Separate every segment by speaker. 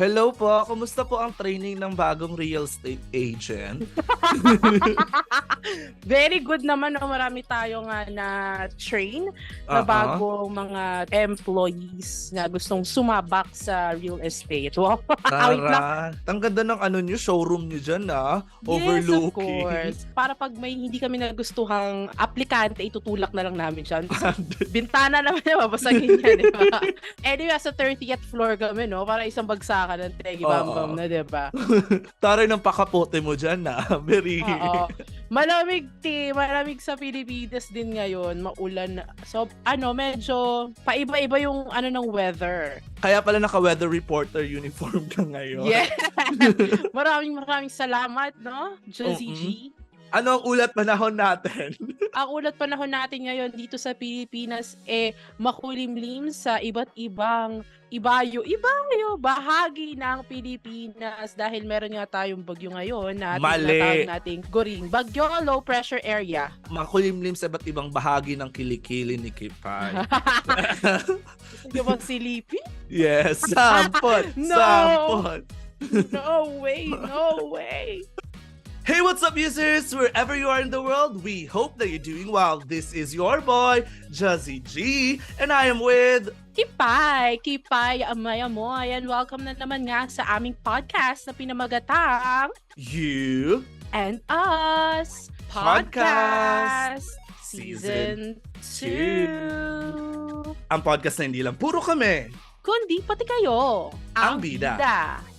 Speaker 1: Hello po, kumusta po ang training ng bagong real estate agent?
Speaker 2: Very good naman, no? Marami tayo nga na train na bagong mga employees na gustong sumabak sa real estate. Wow. Wait lang.
Speaker 1: Tara, ang ganda ng showroom niyo dyan
Speaker 2: Yes, of
Speaker 1: overlooking.
Speaker 2: course. Para pag may hindi kami nagustuhang aplikante, itutulak na lang namin siya. Bintana naman yung babasagin niya, di ba? Anyway, sa 30th floor kami, no? Para isang bagsakan ng tegi bam na, di ba?
Speaker 1: Taray ng pakapote mo dyan Very...
Speaker 2: Oo. Malamig sa Pilipinas din ngayon, maulan. So, medyo paiba-iba yung ng weather.
Speaker 1: Kaya pala naka-weather reporter uniform ka ngayon.
Speaker 2: Yeah. maraming salamat, no? Josie G.
Speaker 1: Ano ang ulat panahon natin?
Speaker 2: Ang ulat panahon natin ngayon dito sa Pilipinas makulimlim sa iba't ibang bahagi ng Pilipinas dahil meron nga tayong bagyo ngayon na tinatawag nating Goring. Bagyo, low pressure area.
Speaker 1: Makulimlim sa iba't ibang bahagi ng kilikili ni Kipay.
Speaker 2: Gusto niyo bang silipin?
Speaker 1: Yes, sampot!
Speaker 2: No!
Speaker 1: Sampot!
Speaker 2: No way!
Speaker 1: Hey, what's up, users? Wherever you are in the world, we hope that you're doing well. This is your boy, Jazzy G, and I am with...
Speaker 2: Kipay, amoy, and welcome na naman nga sa aming podcast na pinamagatang
Speaker 1: You
Speaker 2: and Us
Speaker 1: Podcast
Speaker 2: Season 2.
Speaker 1: Ang podcast na hindi lang puro kami,
Speaker 2: Kundi pati kayo,
Speaker 1: ang bida.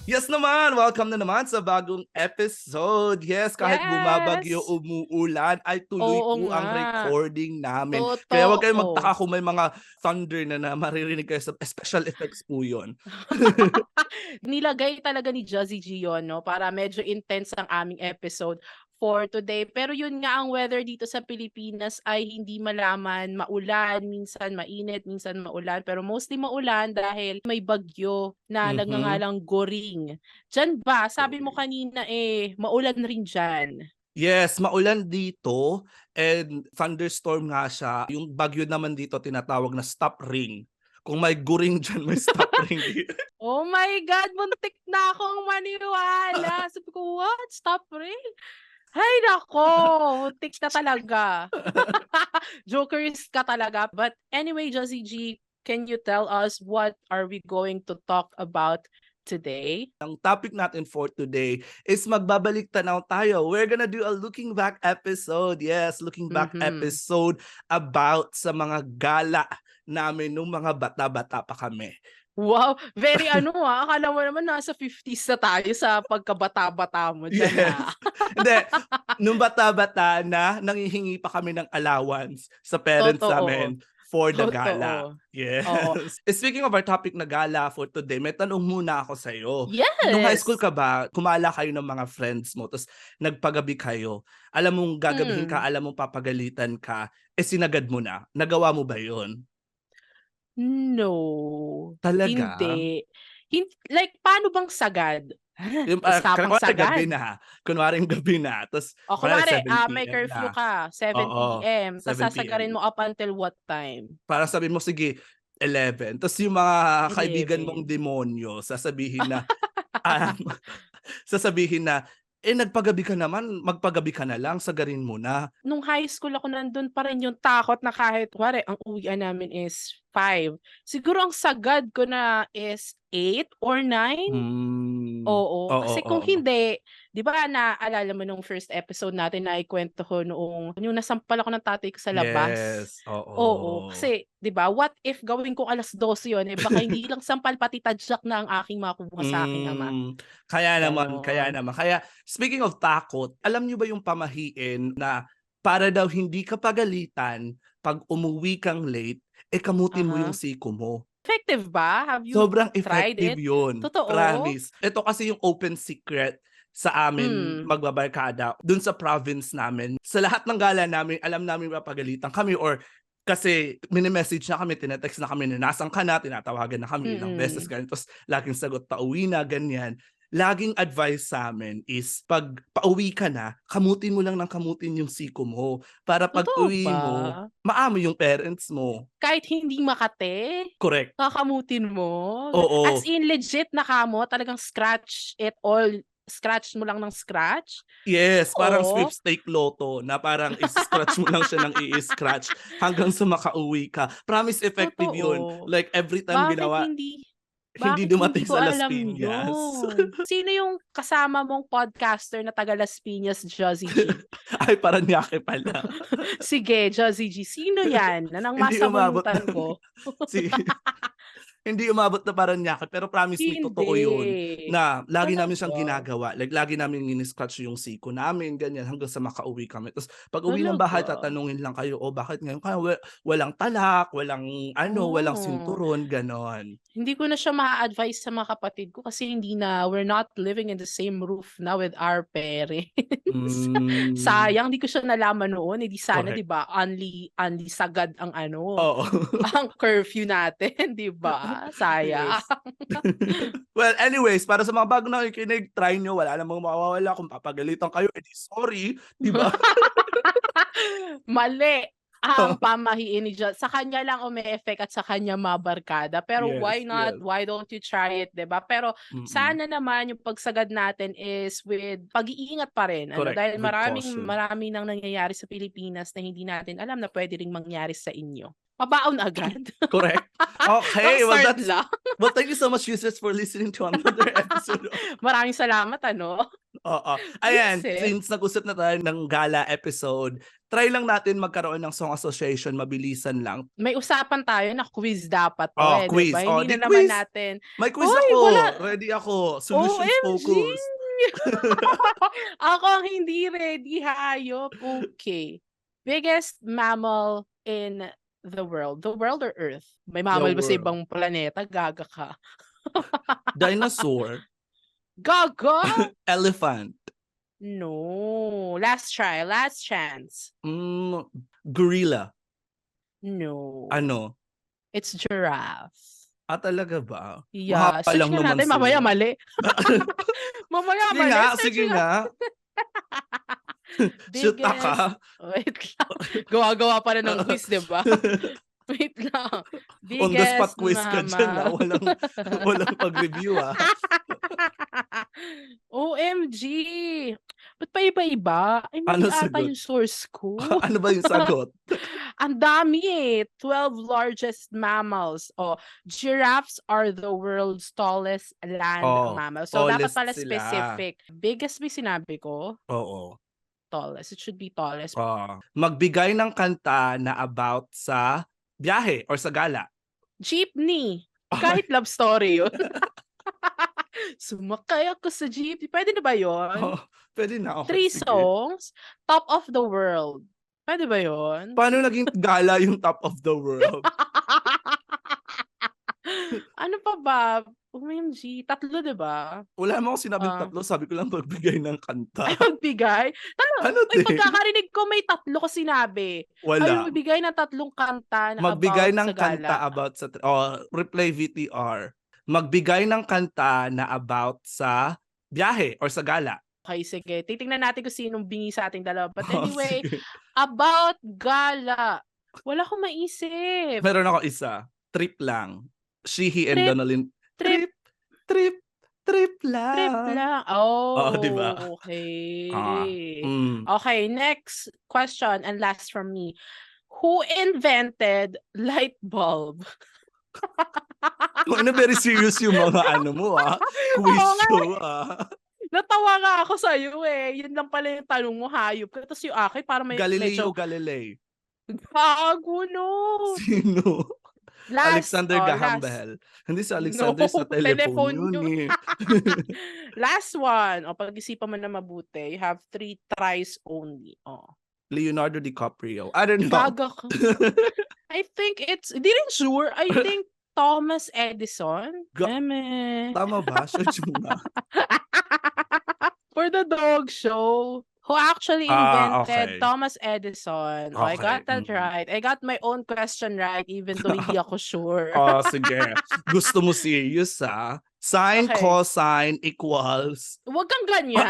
Speaker 1: Yes naman, welcome na naman sa bagong episode. Yes, kahit bumabagyo, umuulan, ay tuloy po ang recording namin.
Speaker 2: Totoo.
Speaker 1: Kaya wag kayong magtaka kung may mga thunder na maririnig kayo sa special effects po yun.
Speaker 2: Nilagay talaga ni Jazzy G yun, no? Para medyo intense ang aming episode for today. Pero yun nga, ang weather dito sa Pilipinas ay hindi malaman, maulan, minsan mainit, minsan maulan. Pero mostly maulan dahil may bagyo na nagngangalang Goring. Diyan ba? Sabi mo kanina maulan rin dyan.
Speaker 1: Yes, maulan dito and thunderstorm nga siya. Yung bagyo naman dito tinatawag na stop ring. Kung may guring dyan, may stop ring dito.
Speaker 2: Oh my God! Muntik na akong maniwala. Sabi ko, what? Stop ring? Hay nako, muntik na talaga. Jokers ka talaga. But anyway, Jazzy G, can you tell us what are we going to talk about today?
Speaker 1: Ang topic natin for today is magbabalik tanaw tayo. We're gonna do a looking back episode. Yes, looking back episode about sa mga gala namin nung mga bata-bata pa kami.
Speaker 2: Wow, very akala mo naman nasa 50s na tayo sa pagkabata-bata mo dyan.
Speaker 1: Yes. Hindi, nung bata-bata na nangihingi pa kami ng allowance sa parents namin for the gala. Yes. Speaking of our topic na gala for today, may tanong muna ako sa'yo.
Speaker 2: Yes!
Speaker 1: Nung high school ka ba, kumala kayo ng mga friends mo, tapos nagpagabi kayo, alam mong gagabihin ka, alam mong papagalitan ka, sinagad mo na. Nagawa mo ba yun?
Speaker 2: No.
Speaker 1: Talaga?
Speaker 2: Hindi. Like, paano bang sagad?
Speaker 1: Kunwaring gabi na. Tapos,
Speaker 2: kunwari, may curfew ka, 7 p.m. Tapos
Speaker 1: 7
Speaker 2: sasagarin mo up until what time?
Speaker 1: Para sabihin mo, sige, 11. Tapos yung mga kaibigan mong demonyo, sasabihin na, nagpagabi ka naman, magpagabi ka na lang, sagarin mo na.
Speaker 2: Nung high school ako, nandun pa rin yung takot na kahit, ang uwian namin is 5. Siguro ang sagad ko na is 8 or 9. Oo. Kasi kung hindi, di ba naalala mo nung first episode natin na ikwento ko noong yung nasampal ako ng tatay ko sa labas?
Speaker 1: Yes,
Speaker 2: Oo. Kasi, di ba, what if gawin ko 12:00 yun, baka hindi lang sampal, pati tadyak na ang aking makukuha sa aking ama.
Speaker 1: Kaya naman. Kaya, speaking of takot, alam niyo ba yung pamahiin na para daw hindi ka pagalitan pag umuwi kang late, kamutin mo yung siko mo.
Speaker 2: Effective ba? Have you
Speaker 1: Sobrang
Speaker 2: tried
Speaker 1: effective
Speaker 2: it?
Speaker 1: yun.
Speaker 2: Totoo?
Speaker 1: Promise. Ito kasi yung open secret sa amin magbabarkada dun sa province namin. Sa lahat ng gala namin, alam namin mapagalitan kami or kasi mini-message na kami, tinetext na kami na nasan ka na, tinatawagan na kami ilang beses ganyan. Tapos laging sagot, pauwi na, ganyan. laging advice sa amin is pag pauwi ka na, kamutin mo lang ng kamutin yung siko mo para pag
Speaker 2: Totoo
Speaker 1: uwi
Speaker 2: ba?
Speaker 1: mo, maamo yung parents mo.
Speaker 2: Kahit hindi makate,
Speaker 1: Correct.
Speaker 2: kakamutin mo? As
Speaker 1: Oo.
Speaker 2: in legit na kamo, talagang scratch it all, scratch mo lang ng scratch?
Speaker 1: Yes, parang
Speaker 2: Oo.
Speaker 1: sweepstake lotto na parang i-scratch mo lang siya ng i-scratch hanggang sa makauwi ka. Promise effective yun.
Speaker 2: Totoo.
Speaker 1: Like every time
Speaker 2: Bakit
Speaker 1: ginawa,
Speaker 2: hindi
Speaker 1: hindi
Speaker 2: bakit hindi
Speaker 1: dumating
Speaker 2: ko
Speaker 1: sa Las
Speaker 2: alam
Speaker 1: Piñas.
Speaker 2: yun? Sino yung kasama mong podcaster na taga Las Piñas, Josie G?
Speaker 1: Ay, Paranaque pala.
Speaker 2: Sige, Josie G, sino yan? Na nang
Speaker 1: Hindi umabot
Speaker 2: masabunutan ko?
Speaker 1: si hindi umabot na Paranaque, pero promise me totoo yun,
Speaker 2: Hindi.
Speaker 1: na lagi namin siyang
Speaker 2: Talaga?
Speaker 1: ginagawa. Like lagi namin ini-scratch yung siko namin, ganyan, hanggang sa makauwi kami. Tapos pag-uwi ng bahay
Speaker 2: Talaga?
Speaker 1: tatanungin lang kayo, "Oh, bakit ngayon ka walang talak, walang
Speaker 2: Oh.
Speaker 1: sinturon," gano'n.
Speaker 2: Hindi ko na siya maa-advice sa mga kapatid ko kasi we're not living in the same roof now with our parents.
Speaker 1: Hmm,
Speaker 2: Sayang, di ko siya nalaman noon. Eh, di sana, di
Speaker 1: correct.
Speaker 2: ba, only sagad ang
Speaker 1: Oo.
Speaker 2: ang curfew natin, di ba? Sayang.
Speaker 1: Yes. Well, anyways, para sa mga bagong nakikinig, try nyo, wala namang mawawala. Kung papagalitan kayo, edi sorry, 'di ba?
Speaker 2: Mali ang pamahiin ni sa kanya lang ume-effect at sa kanya mabarkada. Pero
Speaker 1: Yes,
Speaker 2: why not?
Speaker 1: yes.
Speaker 2: Why don't you try it, 'di ba? Pero
Speaker 1: Mm.
Speaker 2: sana naman yung pagsagad natin is with pag-iingat pa rin, ano,
Speaker 1: Correct,
Speaker 2: dahil
Speaker 1: with
Speaker 2: maraming
Speaker 1: caution.
Speaker 2: marami nang nangyayari sa Pilipinas na hindi natin alam na puwede ring mangyari sa inyo. Pabaon agad.
Speaker 1: Correct. Okay,
Speaker 2: Kaka-start lang.
Speaker 1: thank you so much, users, for listening to another episode.
Speaker 2: Maraming salamat ano.
Speaker 1: Oo. Ayan,
Speaker 2: Buisit.
Speaker 1: since nag-usap na tayo ng gala episode, try lang natin magkaroon ng song association, mabilisan lang.
Speaker 2: May usapan tayo na quiz dapat 'to, eh, 'di ba?
Speaker 1: Quiz.
Speaker 2: Hindi
Speaker 1: Di
Speaker 2: na naman
Speaker 1: quiz.
Speaker 2: natin,
Speaker 1: May quiz
Speaker 2: "Uy, wala."
Speaker 1: ako. Ready ako. Solutions
Speaker 2: OMG!
Speaker 1: focused.
Speaker 2: Ako ang hindi ready, hayop. Okay. Biggest mammal in the world. The world or Earth? May
Speaker 1: The
Speaker 2: mammal ba sa
Speaker 1: world.
Speaker 2: ibang planeta? Gaga ka.
Speaker 1: Dinosaur.
Speaker 2: Gaga?
Speaker 1: Elephant.
Speaker 2: No. Last try, last chance.
Speaker 1: Gorilla.
Speaker 2: No.
Speaker 1: Ano?
Speaker 2: It's giraffe.
Speaker 1: Talaga ba?
Speaker 2: Yeah,
Speaker 1: Mahaba
Speaker 2: search
Speaker 1: lang
Speaker 2: nga
Speaker 1: naman
Speaker 2: natin mamaya
Speaker 1: sila.
Speaker 2: mali. Mamaya
Speaker 1: Sige
Speaker 2: mali,
Speaker 1: nga,
Speaker 2: search
Speaker 1: sige
Speaker 2: nga.
Speaker 1: nga. Shoot
Speaker 2: Biggest
Speaker 1: ka.
Speaker 2: wait lang, gawa-gawa pa rin ng quiz, 'di ba? Wait lang.
Speaker 1: On the spot
Speaker 2: Biggest
Speaker 1: quiz ka diyan,
Speaker 2: mammal.
Speaker 1: walang pag-review,
Speaker 2: OMG! Ba't pa iba-iba? Ay, mali
Speaker 1: Ano
Speaker 2: ata
Speaker 1: sagot?
Speaker 2: yung source ko.
Speaker 1: Ano ba yung sagot?
Speaker 2: Ang dami, 12 largest mammals. Oh, giraffes are the world's tallest land mammal. So, dapat
Speaker 1: Tallest
Speaker 2: pala
Speaker 1: sila.
Speaker 2: specific. Biggest ba sinabi ko?
Speaker 1: Oo.
Speaker 2: Tallest. It should be tallest.
Speaker 1: Magbigay ng kanta na about sa biyahe or sa gala.
Speaker 2: Jeepney. Kahit love story yun. Sumakay ako sa jeepney. Pwede na ba yun?
Speaker 1: Pwede na, okay,
Speaker 2: 3
Speaker 1: sige.
Speaker 2: songs. Top of the world. Pwede ba yun?
Speaker 1: Paano naging gala yung top of the world?
Speaker 2: Ano pa ba? OMG. 3, 'di ba?
Speaker 1: Wala mo akong sinabing 3, sabi ko lang magbigay ng
Speaker 2: Ay,
Speaker 1: kanta.
Speaker 2: magbigay?
Speaker 1: Ano
Speaker 2: Uy,
Speaker 1: din?
Speaker 2: pagkakarinig ko may 3 ka sinabi. Ay,
Speaker 1: Wala.
Speaker 2: magbigay ng 3 kanta na
Speaker 1: Magbigay
Speaker 2: about
Speaker 1: ng
Speaker 2: sa
Speaker 1: kanta
Speaker 2: gala.
Speaker 1: about sa replay VTR. Magbigay ng kanta na about sa biyahe or sa gala.
Speaker 2: Okay, sige. Titingnan natin kung sinong bingi sa ating dalawa. But
Speaker 1: Oh,
Speaker 2: anyway,
Speaker 1: sige.
Speaker 2: about gala. Wala akong maisip.
Speaker 1: Meron ako isa. Trip lang. She, he, and
Speaker 2: Trip,
Speaker 1: Donalyn.
Speaker 2: trip,
Speaker 1: Trip
Speaker 2: trip
Speaker 1: lang.
Speaker 2: lang.
Speaker 1: Oo, di ba?
Speaker 2: Okay. Okay, next question and last from me. Who invented light bulb?
Speaker 1: Kung very serious yung mga ano mo, quiz
Speaker 2: Oo nga.
Speaker 1: show,
Speaker 2: Natawa nga ako sa'yo Yun lang pala yung tanong mo, hayop ka. Tapos yung akin parang
Speaker 1: Galileo
Speaker 2: medyo
Speaker 1: Galilei.
Speaker 2: gago, no.
Speaker 1: Sino?
Speaker 2: Last,
Speaker 1: Alexander
Speaker 2: last.
Speaker 1: Graham Bell. Hindi si Alexander sa telephone yun.
Speaker 2: Last one. Pag-isipan mo na mabuti. You have 3 tries only.
Speaker 1: Leonardo DiCaprio. I don't know.
Speaker 2: Gaga ka. I think di rin sure. I think Thomas Edison.
Speaker 1: Tama ba? Search mo nga.
Speaker 2: For the dog show. Who actually invented
Speaker 1: okay.
Speaker 2: Thomas Edison. I got that right. I got my own question right even though hindi ako sure.
Speaker 1: Sige. Gusto mo serious, Sine,
Speaker 2: Okay.
Speaker 1: cosine equals.
Speaker 2: Huwag kang ganyan.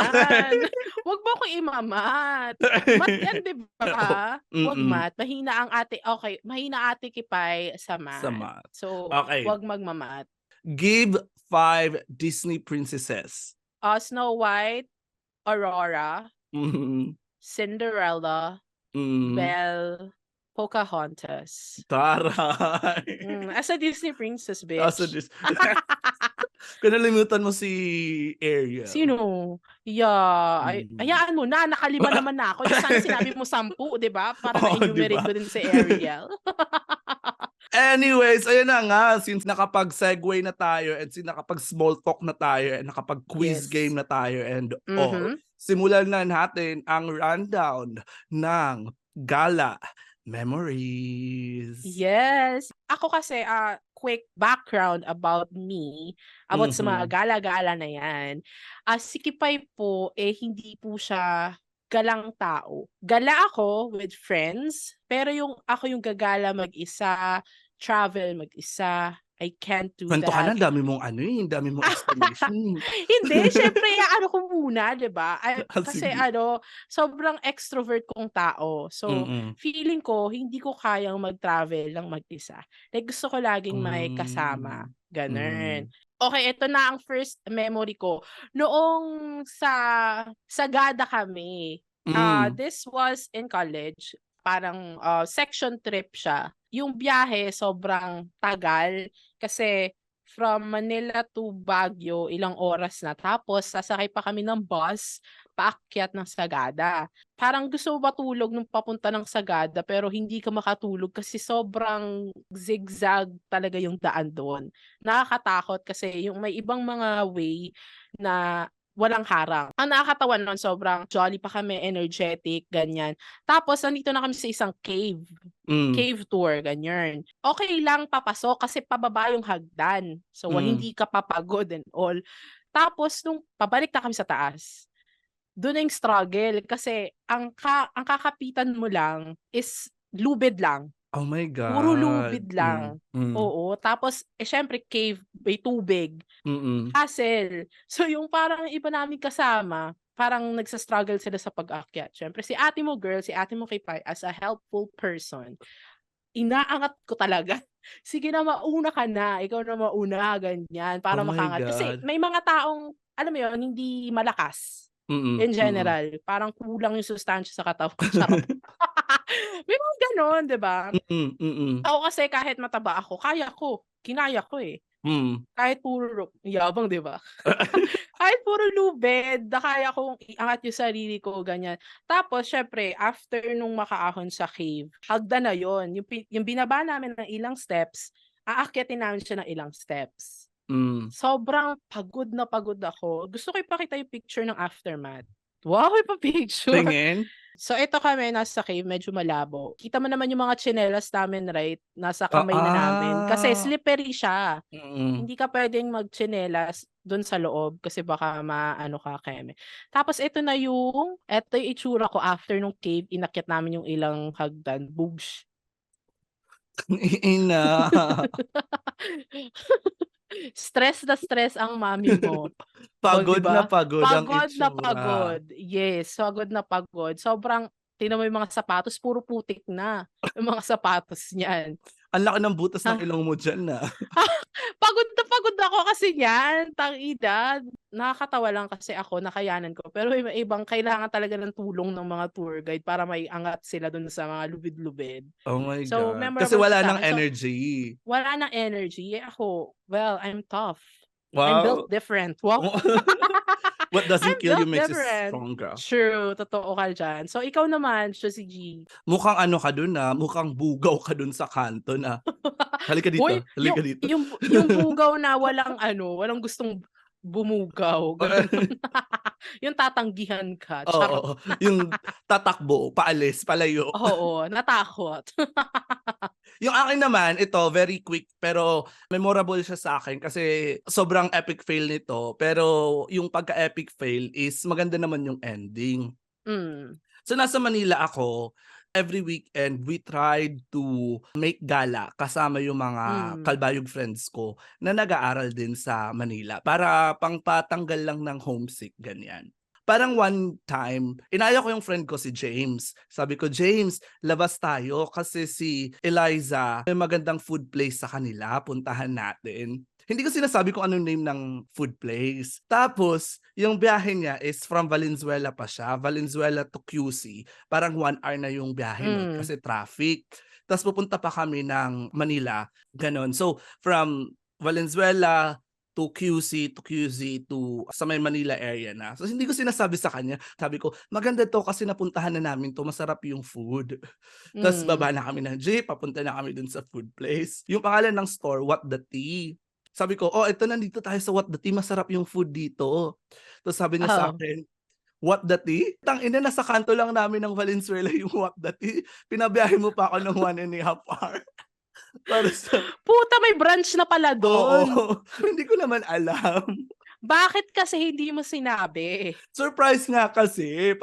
Speaker 2: Huwag mo ko imamat. Mat yan, di ba? Huwag
Speaker 1: Mm.
Speaker 2: mat. Mahina ang ate, okay, mahina ate Kipay sa
Speaker 1: Sa
Speaker 2: math.
Speaker 1: math.
Speaker 2: So,
Speaker 1: Okay.
Speaker 2: huwag magmamat.
Speaker 1: Give 5 Disney princesses.
Speaker 2: Snow White, Aurora,
Speaker 1: Mhm.
Speaker 2: Cinderella,
Speaker 1: Mm.
Speaker 2: Belle, Pocahontas.
Speaker 1: Taray.
Speaker 2: As a Disney princess,
Speaker 1: Asa
Speaker 2: bitch.
Speaker 1: dis Kinalimutan mo si Ariel.
Speaker 2: Sino? Yeah,
Speaker 1: Mm.
Speaker 2: hayaan mo na, nakalima naman na ako. Sana sinabi mo 10, 'di ba? Para
Speaker 1: Oo, di
Speaker 2: na-enumerate
Speaker 1: ba?
Speaker 2: ko din si Ariel.
Speaker 1: Anyways, ayun na nga, since nakapag-segue na tayo and since nakapag-small talk na tayo and nakapag-quiz game
Speaker 2: Yes.
Speaker 1: na tayo and all,
Speaker 2: Mhm.
Speaker 1: simulan na natin ang rundown ng gala memories.
Speaker 2: Yes. Ako kasi, quick background about me, about sa mga
Speaker 1: Mhm.
Speaker 2: gala-gala na 'yan. Si Kipay po, hindi po siya galang tao. Gala ako with friends, pero ako yung gagala mag-isa, travel mag-isa, I can't do
Speaker 1: Kwento ka na,
Speaker 2: that.
Speaker 1: ang dami mong ano ang dami mong explanation.
Speaker 2: Hindi, siyempre iaano ko muna, 'di ba? Kasi
Speaker 1: Sige.
Speaker 2: sobrang extrovert kong tao. So,
Speaker 1: Mm.
Speaker 2: feeling ko hindi ko kayang mag-travel ng mag-isa. Like gusto ko laging may kasama,
Speaker 1: Hmm.
Speaker 2: gano'n.
Speaker 1: Mm.
Speaker 2: Okay, ito na ang first memory ko. Noong sa Sagada kami,
Speaker 1: Mm.
Speaker 2: this was in college, parang, section trip siya. Yung biyahe sobrang tagal kasi from Manila to Baguio, ilang oras na. Tapos sasakay pa kami ng bus paakyat ng Sagada. Parang gusto mo matulog nung papunta ng Sagada pero hindi ka makatulog kasi sobrang zigzag talaga yung daan doon. Nakakatakot kasi yung may ibang mga way na walang harang. Ang nakakatawa nun sobrang jolly pa kami, energetic, ganyan. Tapos nandito na kami sa isang cave.
Speaker 1: Hmm.
Speaker 2: Cave tour, ganyan. Okay lang papasok kasi pababa yung hagdan. So,
Speaker 1: Hmm.
Speaker 2: hindi ka papagod and all. Tapos nung pabalik na kami sa taas, dun na yung struggle kasi ang kakapitan mo lang is lubid lang.
Speaker 1: Oh my
Speaker 2: Puro
Speaker 1: God.
Speaker 2: lubid
Speaker 1: Hmm.
Speaker 2: lang.
Speaker 1: Hmm.
Speaker 2: Oo, tapos, siyempre cave, may tubig.
Speaker 1: Mm.
Speaker 2: Hassle. So, yung parang iba naming kasama, parang nagsa-struggle sila sa pag-aakyat. Siyempre si ate mo girl, si ate mo Kipay, as a helpful person, inaangat ko talaga. Sige na mauna ka na, ikaw na mauna, ganyan, para
Speaker 1: Oh my
Speaker 2: makaangat. Kasi
Speaker 1: God.
Speaker 2: may mga taong, alam mo yun, hindi malakas.
Speaker 1: Mm.
Speaker 2: In
Speaker 1: Mm.
Speaker 2: general, parang kulang yung sustansya sa katawan. Charot. May mga gano'n, 'di ba?
Speaker 1: Mm. Mm.
Speaker 2: Ako kasi kahit mataba ako, kaya ko, kinaya ko, eh.
Speaker 1: Hmm.
Speaker 2: Kahit puro yabang, 'di ba? Kahit puro lubid, kaya kong iangat yung sarili ko, ganyan. Tapos siyempre after nung makaahon sa cave, hagdan na yon, yung binaba namin ng ilang steps, aakyatin namin siya ng ilang steps.
Speaker 1: Hmm.
Speaker 2: Sobrang pagod na pagod ako. Gusto ko ipakita yung picture ng aftermath. Wow, may pa-picture.
Speaker 1: Tingin?
Speaker 2: So ito kami nasa cave, medyo malabo. Kita mo naman yung mga tsinelas namin, right? Nasa kamay na namin. Kasi slippery siya.
Speaker 1: Mm.
Speaker 2: Hindi ka puwedeng magtsinelas dun sa loob kasi baka maano ka, keme. Tapos eto yung itsura ko after nung cave, inakyat namin yung ilang hagdan, boogs.
Speaker 1: Ina.
Speaker 2: Stress na stress ang mommy mo. Oh, 'di
Speaker 1: Pagod na
Speaker 2: ba?
Speaker 1: pagod ang
Speaker 2: Pagod na
Speaker 1: itsura.
Speaker 2: pagod. Yes, pagod na pagod. Sobrang tingnan mo yung mga sapatos puro putik na, yung mga sapatos niyan.
Speaker 1: Ang laki ng butas ng
Speaker 2: Ha?
Speaker 1: ilong mo diyan,
Speaker 2: Pagod na pagod ako kasi niyan, tang-ina. Nakakatawa lang kasi ako nakayanan ko, pero may ibang kailangan talaga ng tulong ng mga tour guide para maiangat sila dun sa mga lubid-lubid.
Speaker 1: Oh my
Speaker 2: So,
Speaker 1: God. Kasi
Speaker 2: memorable siya
Speaker 1: wala ng
Speaker 2: sa'kin. So,
Speaker 1: energy.
Speaker 2: wala ng energy. Ako, well, I'm tough. I'm built
Speaker 1: Wow.
Speaker 2: different. Wow.
Speaker 1: What doesn't
Speaker 2: I'm
Speaker 1: kill you
Speaker 2: built
Speaker 1: makes you
Speaker 2: different.
Speaker 1: stronger.
Speaker 2: True, totoo ka diyan. So, ikaw naman, Josie G.
Speaker 1: Mukhang ano ka dun, mukhang bugaw ka dun sa kanto na, "Halika
Speaker 2: Hoy,
Speaker 1: dito, halika dito."
Speaker 2: yung bugaw na walang gustong bumugaw, gano'n. Yung tatanggihan ka, charot.
Speaker 1: Oo, yung tatakbo, paalis, palayo.
Speaker 2: Oo, natakot.
Speaker 1: Yung akin naman, ito very quick pero memorable siya sa'kin kasi sobrang epic fail nito, pero yung pagka-epic fail is maganda naman yung ending.
Speaker 2: Hmm,
Speaker 1: So nasa Manila ako, every weekend we tried to make gala kasama yung mga
Speaker 2: Hmm.
Speaker 1: kalbayog friends ko na nag-aaral din sa Manila para pangpatanggal lang ng homesick, ganyan. Parang one time, inaya ko yung friend ko si James. Sabi ko, James, labas tayo kasi si Eliza may magandang food place sa kanila, puntahan natin. Hindi ko sinasabi kung anong name ng food place. Tapos, yung biyahe niya is from Valenzuela pa siya, Valenzuela to QC. Parang 1 hour na yung biyahe nun
Speaker 2: Hmm.
Speaker 1: kasi traffic. Tapos pupunta pa kami ng Manila, ganon. So, from Valenzuela to QC to sa may Manila area na. So hindi ko sinasabi sa kanya, sabi ko, maganda to kasi napuntahan na namin to, masarap yung food. Tapos
Speaker 2: Hmm.
Speaker 1: baba na kami ng jeep, papunta na kami dun sa food place. Yung pangalan ng store, What the Tea. Sabi ko, oh, ito nandito tayo sa What the Tea, masarap yung food dito. Tapos sabi niya sa
Speaker 2: Oo.
Speaker 1: akin, What the Tea? Tangina, nasa kanto lang namin ng Valenzuela yung What the Tea. Pinabiyahe mo pa ako ng 1.5 hour. Para sa,
Speaker 2: Puta, may branch na pala
Speaker 1: oo,
Speaker 2: dun.
Speaker 1: hindi ko naman alam.
Speaker 2: Bakit kasi hindi mo sinabi?
Speaker 1: Surprise nga kasi,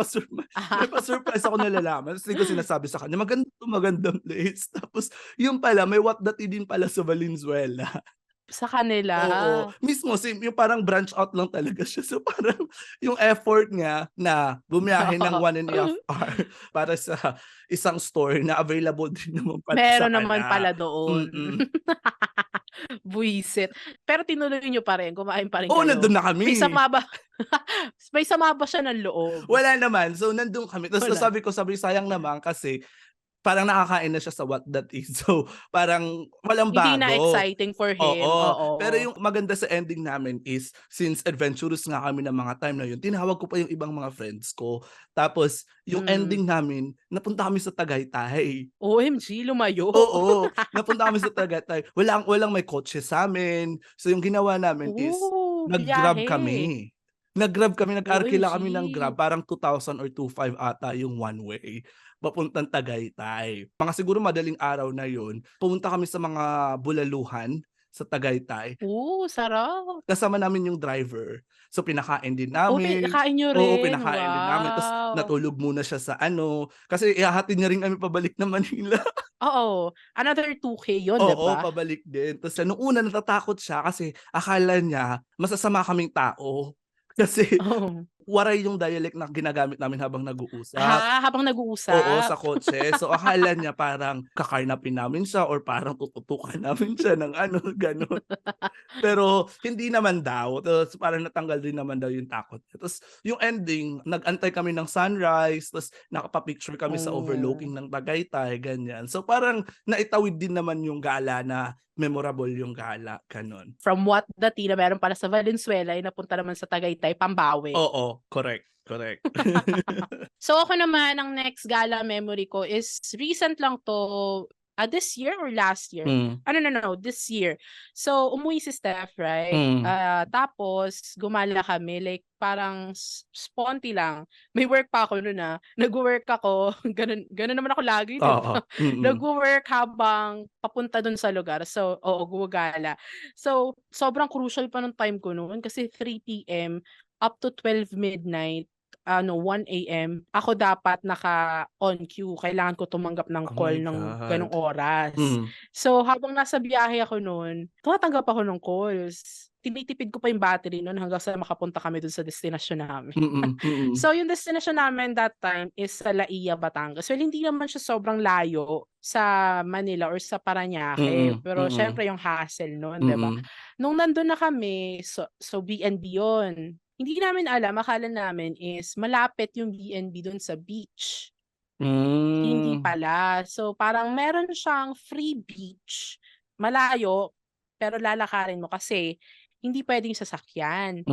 Speaker 1: may
Speaker 2: Ah,
Speaker 1: pa-surprise ako nalalaman ta's 'di ko sinasabi sa kanya, "Maganda 'to, magandang place." Tapos yun pala may What the Tea din pala sa Valenzuela.
Speaker 2: sa kanila.
Speaker 1: Oo, mismo same yung parang branch out lang talaga siya. So parang yung effort niya na bumiyahe ng 1.5 hour para sa isang store na available din naman pala sa
Speaker 2: Meron naman
Speaker 1: kanya.
Speaker 2: pala doon.
Speaker 1: Mm.
Speaker 2: Buwisit. Pero tinuloy niyo pa rin, kumain pa rin
Speaker 1: Oo, nandun
Speaker 2: kayo?
Speaker 1: na
Speaker 2: May
Speaker 1: kami.
Speaker 2: sama ba may sama ba siya ng loob?
Speaker 1: Wala naman. So nandun kami ta's
Speaker 2: Wala?
Speaker 1: sabi sayang naman kasi parang nakakain na siya sa What That Is. So, parang walang
Speaker 2: Hindi na
Speaker 1: bago.
Speaker 2: exciting for him,
Speaker 1: Oo. Pero
Speaker 2: oo.
Speaker 1: yung maganda sa ending namin is since adventurous nga kami ng mga time na yun, tinawag ko pa yung ibang mga friends ko. Tapos yung
Speaker 2: Hmm.
Speaker 1: ending namin, napunta kami sa Tagaytay.
Speaker 2: OMG, lumayo.
Speaker 1: Oo, napunta kami sa Tagaytay. Walang walang may kotse sa'min. So yung ginawa namin is nag-Grab
Speaker 2: Biyahe.
Speaker 1: kami. Nag-Grab kami, nag-arkila kami ng Grab,
Speaker 2: OMG.
Speaker 1: parang 2,000 or 2,500 ata yung one way, papuntang Tagaytay. Mga siguro madaling araw na yun, pumunta kami sa mga bulaluhan sa Tagaytay.
Speaker 2: Sarap.
Speaker 1: Kasama namin yung driver. So pinakain din
Speaker 2: Oh,
Speaker 1: namin.
Speaker 2: pinakain niyo
Speaker 1: Oo,
Speaker 2: rin?
Speaker 1: pinakain din namin ta's
Speaker 2: Wow.
Speaker 1: natulog muna siya sa ano, kasi ihahatid niya rin kami pabalik ng Manila.
Speaker 2: Oo, another 2K yun, 'di
Speaker 1: Oo,
Speaker 2: ba?
Speaker 1: pabalik din. Ta's nung una natatakot siya kasi akala niya masasama kaming tao. Kasi
Speaker 2: Oo.
Speaker 1: waray yung dialect na ginagamit namin habang nag-uusap.
Speaker 2: Habang
Speaker 1: Oo,
Speaker 2: nag-uusap?
Speaker 1: sa kotse. So akala niya parang kakarnapin namin siya or parang tututukan namin siya ng ano, gano'n. Pero hindi naman daw, tapos parang natanggal din naman daw yung takot niya. Tapos yung ending, nag-antay kami ng sunrise, tapos nakapa-picture kami sa overlooking
Speaker 2: Hmm.
Speaker 1: ng Tagaytay, ganyan. So parang naitawid din naman yung gala na memorable yung gala, gano'n.
Speaker 2: From what the tea na meron pala sa Valenzuela ay napunta naman sa Tagaytay, pambawi.
Speaker 1: Oo, correct, correct.
Speaker 2: So ako naman, ang next gala memory ko is recent lang 'to, this year or last year?
Speaker 1: Hmm,
Speaker 2: No, this year. So umuwi si Steph, right?
Speaker 1: hmm,
Speaker 2: Tapos gumala kami like parang sponty lang. May work pa ako nun, nagwo-work ako gano'n gano'n naman ako lagi, 'di
Speaker 1: oo,
Speaker 2: ba? Nagwo-work habang papunta dun sa lugar. So oo, gumagala. So sobrang crucial pa nung time ko noon kasi 3 PM up to 12 midnight, 1 AM, ako dapat naka-on queue, kailangan ko tumanggap ng
Speaker 1: oh
Speaker 2: call
Speaker 1: my
Speaker 2: ng gano'ng
Speaker 1: God.
Speaker 2: oras.
Speaker 1: Hmm,
Speaker 2: So, habang nasa biyahe ako nun, tumatanggap ako ng calls. Tinitipid ko pa yung battery nun hanggang sa makapunta kami dun sa destinasyon namin.
Speaker 1: mm.
Speaker 2: So, yung destination namin that time is sa Laia, Batangas. Well, hindi naman siya sobrang layo sa Manila or sa Paranaque,
Speaker 1: Mm,
Speaker 2: pero
Speaker 1: mm,
Speaker 2: siyempre yung hassle nun, 'di ba?
Speaker 1: mm.
Speaker 2: Nung nandun na kami, so B&B yun. Hindi namin alam, akala namin is malapit yung B&B dun sa beach. Hindi
Speaker 1: Hmm,
Speaker 2: pala. So, parang meron siyang free beach, malayo, pero lalakarin mo kasi hindi puwedeng sasakyan.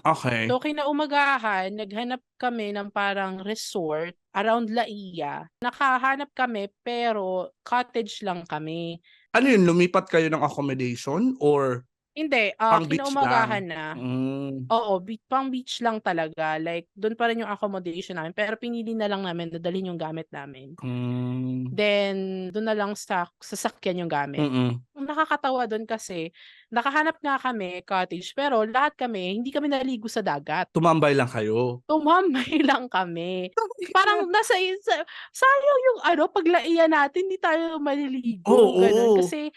Speaker 1: okey.
Speaker 2: So, kinaumagahan naghanap kami ng parang resort around Laia. Nakahanap kami pero cottage lang kami.
Speaker 1: Ano yun, lumipat kayo ng accommodation or
Speaker 2: Hindi,
Speaker 1: Pang beach
Speaker 2: kinaumagahan
Speaker 1: lang?
Speaker 2: na.
Speaker 1: Hmm.
Speaker 2: Oo, pang beach lang talaga, like dun pa rin yung accommodation namin pero pinili na lang namin dadalhin yung gamit namin.
Speaker 1: Hmm.
Speaker 2: Then dun na lang sa sasakyan yung gamit.
Speaker 1: Mm.
Speaker 2: Ang nakakatawa dun kasi nakahanap nga kami cottage pero lahat kami hindi kami naligo sa dagat.
Speaker 1: Tumambay lang kayo?
Speaker 2: Tumambay lang kami.
Speaker 1: Tangina.
Speaker 2: Parang sayang yung paglaian natin hindi tayo maliligo, gano'n.
Speaker 1: Oo.
Speaker 2: Kasi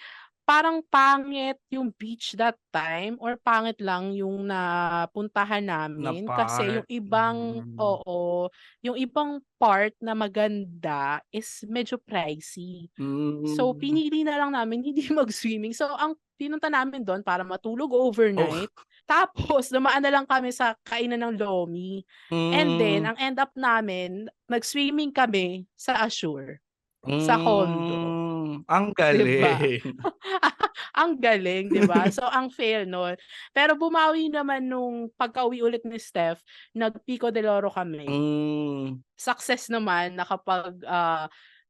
Speaker 2: parang pangit yung beach that time or pangit lang yung napuntahan
Speaker 1: Na
Speaker 2: namin kasi yung
Speaker 1: part.
Speaker 2: ibang yung ibang part na maganda is medyo pricey. So,
Speaker 1: Hmm.
Speaker 2: pinili na lang namin hindi mag-swimming. So, ang pinunta namin dun para matulog
Speaker 1: Oh.
Speaker 2: overnight, tapos dumaan na lang kami sa kainan ng lomi. And then
Speaker 1: Hmm.
Speaker 2: ang end up namin, nag-swimming kami sa Assure, sa condo,
Speaker 1: Ang
Speaker 2: 'di ba?
Speaker 1: galing.
Speaker 2: Ang galing, 'di ba? So, ang fail nun. Pero bumawi naman nung pagkauwi ulit ni Steph, nag-Pico de Oro kami.
Speaker 1: Hmm.
Speaker 2: Success naman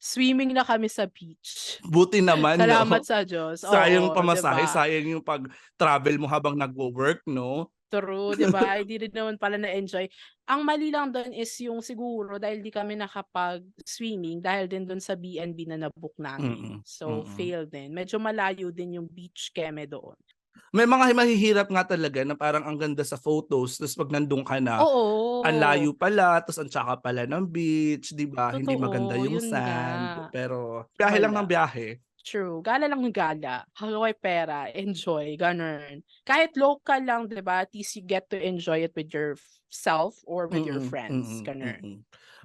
Speaker 2: swimming na kami sa beach.
Speaker 1: Buti naman 'no.
Speaker 2: Salamat sa Diyos,
Speaker 1: Sayang
Speaker 2: oo, 'di
Speaker 1: pamasahe,
Speaker 2: ba?
Speaker 1: sayang yung pag-travel mo habang nagwo-work 'no?
Speaker 2: True, 'di ba? Hindi rin naman pala na-enjoy. Ang mali lang dun is yung siguro dahil di kami nakapag-swimming dahil din dun sa B&B na na-book namin.
Speaker 1: Mm,
Speaker 2: So,
Speaker 1: mm.
Speaker 2: fail din. Medyo malayo din yung beach keme doon.
Speaker 1: May mga mahihirap nga talaga na parang ang ganda sa photos ta's 'pag nandun ka na, ang
Speaker 2: Oo,
Speaker 1: layo pala ta's ang tsaka pala ng beach, 'di ba? Hindi maganda
Speaker 2: totoo,
Speaker 1: yung
Speaker 2: yun nga.
Speaker 1: sand, pero biyahe lang ng
Speaker 2: Wala.
Speaker 1: biyahe.
Speaker 2: True, gala lang ng gala, hawak pera, enjoy, gano'n. Kahit local lang 'di ba, at least you get to enjoy it with your self or with your
Speaker 1: Mm,
Speaker 2: friends,
Speaker 1: mm,
Speaker 2: gano'n.
Speaker 1: mm.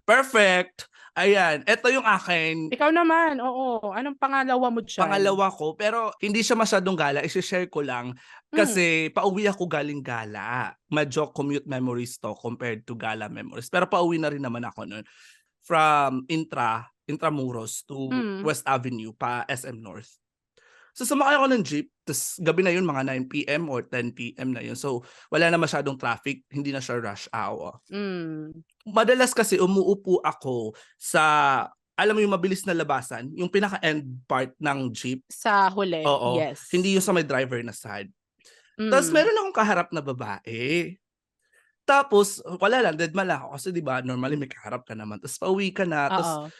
Speaker 1: Perfect! Ayan, eto yung akin.
Speaker 2: Ikaw naman, oo, anong pangalawa mo diyan?
Speaker 1: Pangalawa ko, pero hindi siya masyadong gala, ise-share ko lang.
Speaker 2: Hmm,
Speaker 1: Kasi pauwi ako galing gala. Medyo commute memories 'to compared to gala memories. Pero pauwi na rin naman ako nun from Intramuros to
Speaker 2: hmm,
Speaker 1: West Avenue, pa SM North. So sumakay ako ng jeep, ta's gabi na yun, mga 9 PM or 10 PM na yun. So wala na masyadong traffic, hindi na siya rush hour.
Speaker 2: hmm.
Speaker 1: Madalas kasi umuupo ako sa, alam mo yung mabilis na labasan, yung pinaka-end part ng jeep.
Speaker 2: Sa huli,
Speaker 1: Oo, hindi
Speaker 2: yes.
Speaker 1: yung sa may driver na side. Tapos
Speaker 2: Hmm,
Speaker 1: meron akong kaharap na babae. Tapos wala lang, dedma lang ako kasi 'di ba normally may kaharap ka naman tapos pauwi ka na tapos
Speaker 2: oo.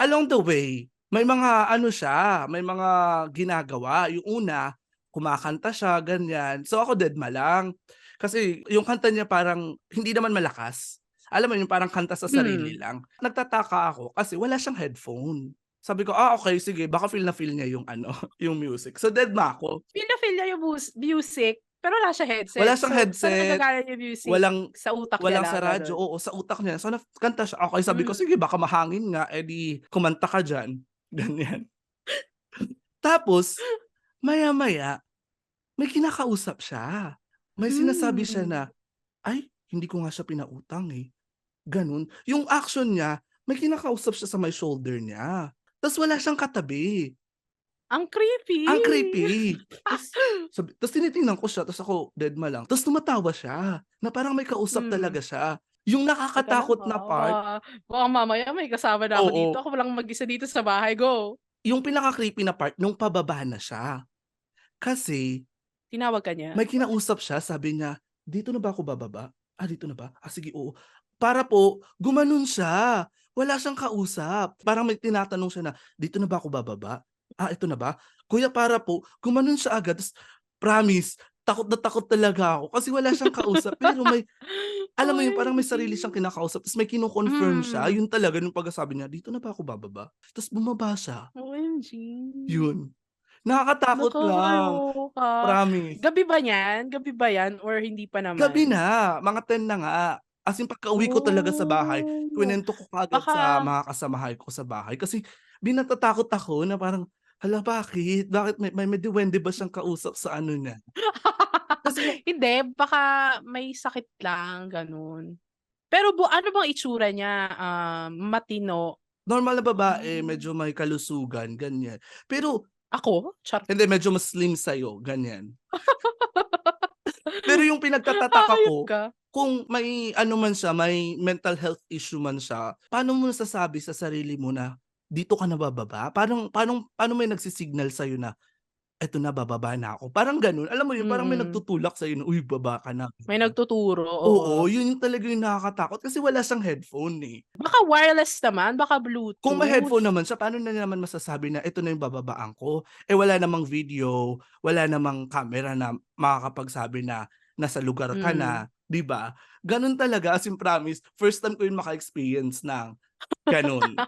Speaker 1: along the way may mga ano siya, may mga ginagawa. Yung una, kumakanta siya ganyan. So ako dedma lang. Kasi yung kanta niya parang hindi naman malakas. Alam mo yung parang kanta sa sarili
Speaker 2: Hmm.
Speaker 1: lang. Nagtataka ako kasi wala siyang headphone. Sabi ko, "Ah, okey sige baka feel na feel niya yung ano, yung music." So dedma ako.
Speaker 2: Feel na feel niya yung music, pero wala siyang
Speaker 1: Wala
Speaker 2: headset.
Speaker 1: siyang
Speaker 2: So, saan
Speaker 1: headset.
Speaker 2: nanggagaling yung music?
Speaker 1: Walang
Speaker 2: Sa utak niya
Speaker 1: walang
Speaker 2: lang,
Speaker 1: sa radyo,
Speaker 2: gano'n?
Speaker 1: oo, sa utak niya. So kanta siya, okey sabi ko,
Speaker 2: Hmm.
Speaker 1: "Sige baka mahangin nga, eh, di kumanta ka diyan." Ganyan. Tapos maya-maya may kinakausap siya. May sinasabi siya
Speaker 2: Hmm.
Speaker 1: na, "Ay hindi ko nga siya pinautang, eh." Gano'n. Yung action niya may kinakausap siya sa may shoulder niya, ta's wala siyang katabi.
Speaker 2: Ang creepy.
Speaker 1: Ang creepy. Ta's tinitingnan ko siya ta's ako dedma lang, ta's tumatawa siya na parang may kausap
Speaker 2: Hmm.
Speaker 1: talaga siya. Yung
Speaker 2: Teka lang,
Speaker 1: nakakatakot na part,
Speaker 2: baka mamaya may kasama na ako dito,
Speaker 1: oo,
Speaker 2: ako lang mag-isa dito sa bahay, go.
Speaker 1: yung pinaka-creepy na part nung pababa na siya. Kasi
Speaker 2: Tinawag ka niya?
Speaker 1: may kinausap siya, sabi niya, "Dito na ba ako bababa? Ah, dito na ba? Ah, sige, oo." Para po gumanon siya, wala siyang kausap. Parang may tinatanong siya na, "Dito na ba ako bababa? Ah, ito na ba?" Kuya, para po gumanon siya agad ta's promise, takot na takot talaga ako kasi wala siyang kausap pero may, alam mo yun, parang may sarili siyang
Speaker 2: OMG.
Speaker 1: kinakausap ta's may kino-confirm siya,
Speaker 2: Hmm,
Speaker 1: yun talaga yung pagkasabi niya, "Dito na ba ako bababa?" Ta's bumaba siya,
Speaker 2: OMG.
Speaker 1: yun. Nakakatakot lang,
Speaker 2: Nakakaloka.
Speaker 1: promise.
Speaker 2: Gabi ba niyan? Gabi ba yan or hindi pa
Speaker 1: Gabi
Speaker 2: naman?
Speaker 1: na, mga 10 na nga. As in pagkauwi ko talaga sa bahay,
Speaker 2: Oh,
Speaker 1: kinuwento ko kaagad sa
Speaker 2: baka
Speaker 1: mga kasamahay ko sa bahay kasi natatakot ako na parang, hala bakit? Bakit may duwende ba siyang kausap sa ano niya? Kasi yung
Speaker 2: hindi, baka may sakit lang, gano'n. Pero ano bang itsura niya, matino?
Speaker 1: normal na babae,
Speaker 2: Hmm,
Speaker 1: medyo may kalusugan, ganyan. Pero
Speaker 2: ako? Char
Speaker 1: hindi, medyo mas slim sa'yo, ganyan. Pero yung pinagtatataka
Speaker 2: hayop
Speaker 1: ko,
Speaker 2: ka.
Speaker 1: kung may ano man siya, may mental health issue man siya, paano mo nasasabi sa sarili mo na dito ka na bababa? Paano may nagsi-signal sa'yo na eto na bababa na ako. Parang gano'n, alam mo yun, parang may
Speaker 2: Mm.
Speaker 1: nagtutulak sa'yo na, "Uy baba ka na."
Speaker 2: May nagtuturo,
Speaker 1: Oo,
Speaker 2: oo.
Speaker 1: yun yung talaga yung nakakatakot kasi wala siyang headphone, eh.
Speaker 2: Baka wireless naman, baka
Speaker 1: Kung may headphone
Speaker 2: Bluetooth.
Speaker 1: naman siya, paano na naman masasabi na ito na yung bababaan ko? Eh, wala namang video, wala namang camera na makakapagsabi na nasa lugar ka
Speaker 2: Hmm.
Speaker 1: na, 'di ba? Gano'n talaga, as in promise, first time ko yung maka-experience ng gano'n.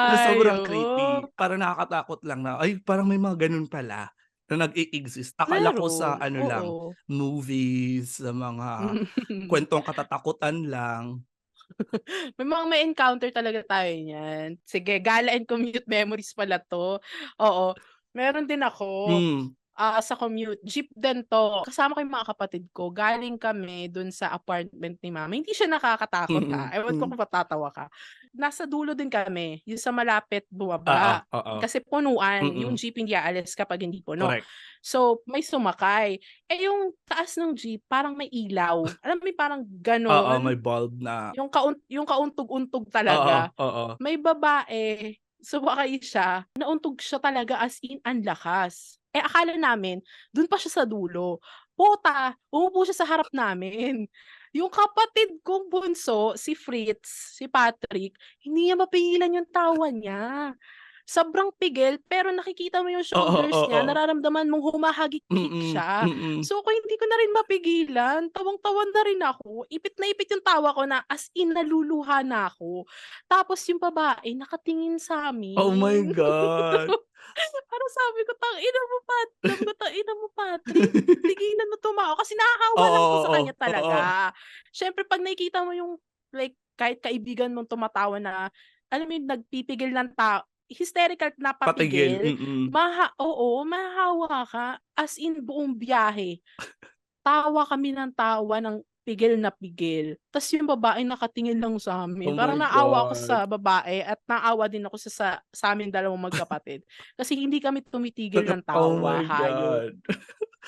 Speaker 1: Na
Speaker 2: Ay,
Speaker 1: sobrang creepy,
Speaker 2: oo.
Speaker 1: parang nakakatakot lang na, ay parang may mga gano'n pala na nag-e-exist. Akala ko sa
Speaker 2: Meron,
Speaker 1: ano lang,
Speaker 2: oo.
Speaker 1: movies, sa mga
Speaker 2: Mm.
Speaker 1: kuwentong katatakutan lang.
Speaker 2: May encounter talaga tayo niyan. Sige, gala and commute memories pala 'to. Oo, meron din ako.
Speaker 1: Hmm.
Speaker 2: Sa commute, jeep din 'to. Kasama ko yung mga kapatid ko, galing kami dun sa apartment ni mama. Hindi siya nakakatakot,
Speaker 1: Mm,
Speaker 2: ewan ko
Speaker 1: hmm.
Speaker 2: kung matatawa ka. Nasa dulo din kami, yung sa malapit
Speaker 1: Oo,
Speaker 2: bumaba.
Speaker 1: oo.
Speaker 2: Kasi punuan, yung
Speaker 1: Mm,
Speaker 2: jeep hindi aalis kapag hindi puno.
Speaker 1: correct.
Speaker 2: So, may sumakay. Yung taas ng jeep parang may ilaw, alam mo yung parang
Speaker 1: Oo, may
Speaker 2: gano'n?
Speaker 1: bulb na
Speaker 2: Yung kauntog-untog
Speaker 1: oo,
Speaker 2: talaga.
Speaker 1: oo.
Speaker 2: May babae, sumakay siya, nauntog siya talaga as in ang lakas. Akala namin dun pa siya sa dulo. Puta, umupo siya sa harap namin. Yung kapatid kong bunso, si Fritz, si Patrick, hindi niya mapigilan yung tawa niya. Sobrang pigil, pero nakikita mo yung
Speaker 1: Oo,
Speaker 2: shoulders niya,
Speaker 1: oo.
Speaker 2: nararamdaman mong humahagik-hik
Speaker 1: Mm,
Speaker 2: siya.
Speaker 1: mm.
Speaker 2: So, kung hindi ko na rin mapigilan, tawang-tawa na rin ako. Ipit na ipit yung tawa ko na as in naluluha na ako. Tapos yung babae nakatingin
Speaker 1: Oh my
Speaker 2: sa'min.
Speaker 1: God.
Speaker 2: Parang sabi ko, "Tangina mo Patrick, tigilan mo tumawa." Kasi nahahawa lang ako sa
Speaker 1: Oo,
Speaker 2: kanya
Speaker 1: oo.
Speaker 2: talaga. Siyempre 'pag nakikita mo yung like kahit kaibigan mong tumatawa na alam mo yung nagpipigil ng hysterical na
Speaker 1: Patigil,
Speaker 2: papigil,
Speaker 1: mm.
Speaker 2: oo, mahahawa ka. As in buong biyahe, tawa kami ng tawa ng pigil na pigil. Tas yung babae nakatingin lang sa'min.
Speaker 1: Oh
Speaker 2: Parang
Speaker 1: my
Speaker 2: naawa ako
Speaker 1: God.
Speaker 2: sa babae at naawa din ako sa'ming dalawang magkapatid. Kasi hindi kami tumitigil ng
Speaker 1: Oh
Speaker 2: tawa,
Speaker 1: my
Speaker 2: hayop.
Speaker 1: God.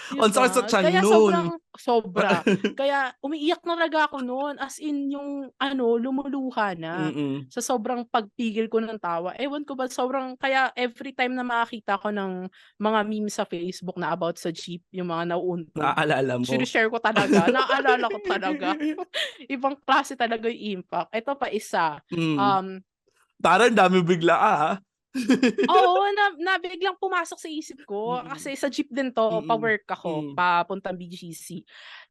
Speaker 2: 'Di
Speaker 1: Ang sakit sa
Speaker 2: ba?
Speaker 1: tiyan
Speaker 2: Kaya
Speaker 1: nun.
Speaker 2: sobrang sobra. Kaya umiiyak na talaga ako no'n, as in yung ano, lumuluha na
Speaker 1: Mm.
Speaker 2: sa sobrang pagpigil ko ng tawa. Ewan ko ba sobrang kaya everytime na makakita ko ng mga memes sa Facebook na about sa jeep, yung mga nauuntog,
Speaker 1: Naaalala mo?
Speaker 2: shine-share ko talaga, naalala ko talaga. Ibang klase talaga yung impact. Eto pa isa,
Speaker 1: Hmm.
Speaker 2: um
Speaker 1: Parang dami bigla, ah.
Speaker 2: oo, na biglang pumasok sa isip ko
Speaker 1: Mm,
Speaker 2: kasi sa jeep din 'to,
Speaker 1: mm,
Speaker 2: pa-work ako,
Speaker 1: hmm.
Speaker 2: papuntang BGC.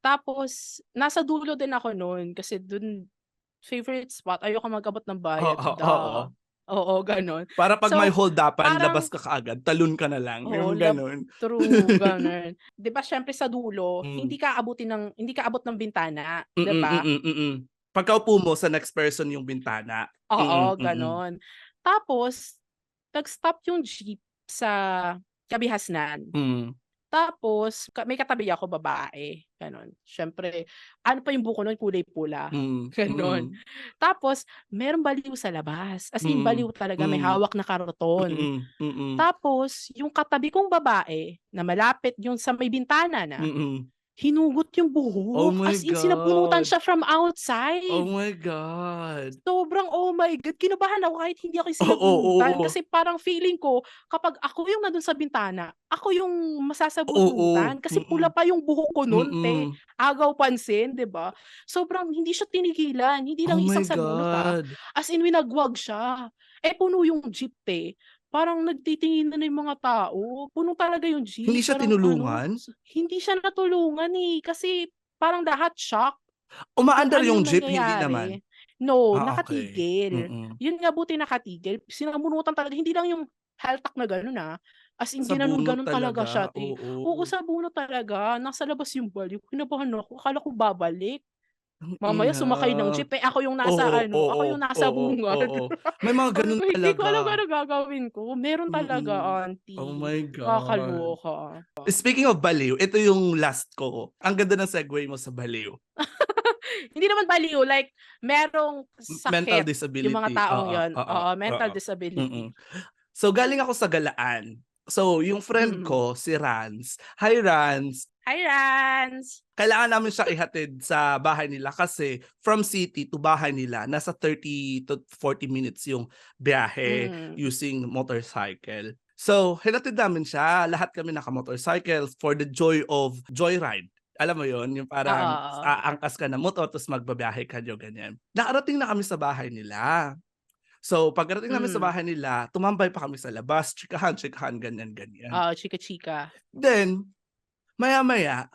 Speaker 2: Tapos nasa dulo din ako nun kasi dun favorite spot, ayoko mag-abot ng bayad,
Speaker 1: Oo, oo.
Speaker 2: Oo, gano'n.
Speaker 1: Para 'pag may
Speaker 2: So,
Speaker 1: holdapan labas
Speaker 2: parang
Speaker 1: ka kaagad, talon ka na lang,
Speaker 2: oo,
Speaker 1: yung gano'n.
Speaker 2: true, gano'n. 'Di ba siyempre sa dulo,
Speaker 1: Hmm.
Speaker 2: hindi ka abot ng bintana,
Speaker 1: Mm,
Speaker 2: 'di ba?
Speaker 1: mm, mm. Pagkaupo mo sa next person yung bintana. Mm,
Speaker 2: Oo,
Speaker 1: mm.
Speaker 2: gano'n. Tapos nag-stop yung jeep sa Kabihasnan.
Speaker 1: Hmm,
Speaker 2: Tapos may katabi ako babae, gano'n. Siyempre ano pa yung buhok ko nun kulay pula,
Speaker 1: hmm,
Speaker 2: gano'n.
Speaker 1: mm,
Speaker 2: Tapos merong baliw sa labas, as in
Speaker 1: mm,
Speaker 2: baliw talaga may
Speaker 1: hmm,
Speaker 2: hawak na karton.
Speaker 1: mm, mm,
Speaker 2: Tapos yung katabi kong babae na malapit yung sa may bintana na,
Speaker 1: mm.
Speaker 2: hinugot yung
Speaker 1: Oh
Speaker 2: buhok,
Speaker 1: my
Speaker 2: as in sinabunutan
Speaker 1: God!
Speaker 2: siya from
Speaker 1: Oh
Speaker 2: outside.
Speaker 1: my God!
Speaker 2: Sobrang oh my God, kinabahan ako kahit hindi ako yung
Speaker 1: Oo,
Speaker 2: sinabunutan
Speaker 1: oo.
Speaker 2: kasi parang feeling ko kapag ako yung nandun sa bintana, ako yung
Speaker 1: Oo,
Speaker 2: masasabunutan kasi pula
Speaker 1: mm,
Speaker 2: pa yung buhok ko nun te,
Speaker 1: mm.
Speaker 2: agaw pansin, 'di ba? Sobrang hindi siya tinigilan, hindi
Speaker 1: Oh
Speaker 2: lang
Speaker 1: my
Speaker 2: isang sabunot,
Speaker 1: God!
Speaker 2: as in winagwag siya. Puno yung jeep te, parang nagtitinginan na yung mga tao, puno talaga yung
Speaker 1: Hindi
Speaker 2: jeep,
Speaker 1: siya
Speaker 2: parang ano,
Speaker 1: tinulungan?
Speaker 2: hindi siya natulungan, kasi parang lahat shock. Kung
Speaker 1: Umaandar
Speaker 2: ano
Speaker 1: yung
Speaker 2: yung
Speaker 1: jeep, hindi naman?
Speaker 2: nangyayari. No,
Speaker 1: Ah, okey.
Speaker 2: nakatigil.
Speaker 1: Mm.
Speaker 2: Yun nga buti nakatigil, sinabunutan talaga hindi lang yung haltak na gano'n, as in
Speaker 1: Sa bunot
Speaker 2: ginanon-ganon talaga
Speaker 1: talaga,
Speaker 2: siya te.
Speaker 1: oo.
Speaker 2: Oo, sa bunot talaga, nasa labas yung baliw, kinabahan ako, akala ko babalik.
Speaker 1: Ang
Speaker 2: Mamaya
Speaker 1: ina.
Speaker 2: sumakay ng jeep, ako yung nasa
Speaker 1: Oo,
Speaker 2: ano, ako
Speaker 1: oo,
Speaker 2: yung nasa
Speaker 1: oo,
Speaker 2: bungad.
Speaker 1: oo. May mga
Speaker 2: Sabi
Speaker 1: gano'n
Speaker 2: ko, hindi ko alam kung
Speaker 1: talaga.
Speaker 2: ano gagawin ko. Meron
Speaker 1: Mm.
Speaker 2: talaga
Speaker 1: Oh
Speaker 2: auntie,
Speaker 1: my God.
Speaker 2: nakakaloka.
Speaker 1: Speaking of baliw, ito yung last ko. Ang ganda ng segue mo sa baliw.
Speaker 2: Hindi naman baliw, like merong
Speaker 1: Mental
Speaker 2: sakit yung mga
Speaker 1: disability,
Speaker 2: taong
Speaker 1: oo,
Speaker 2: yon,
Speaker 1: oo,
Speaker 2: oo, mental
Speaker 1: oo.
Speaker 2: disability.
Speaker 1: Mm. So, galing ako sa Galaan. So, yung friend
Speaker 2: Mm.
Speaker 1: ko si Rans. Hi, Rans.
Speaker 2: Hi, Rans!
Speaker 1: Kailangan namin siya ihatid sa bahay nila kasi from city to bahay nila nasa 30 to 40 minutes yung biyahe
Speaker 2: Mm.
Speaker 1: using motorcycle. So, hinatid namin siya. Lahat kami naka-motorcycle for the joy of joyride. Alam mo yon, yung
Speaker 2: Oo,
Speaker 1: parang
Speaker 2: oo.
Speaker 1: aangkas ka ng motor tapos magbabiyahe kayo, ganyan. Nakarating na kami sa bahay nila. So, pagdating namin sa
Speaker 2: Hmm.
Speaker 1: bahay nila, tumambay pa kami sa labas, chikahan, ganyan, ganyan.
Speaker 2: Oo, chika-chika.
Speaker 1: Then, maya-maya,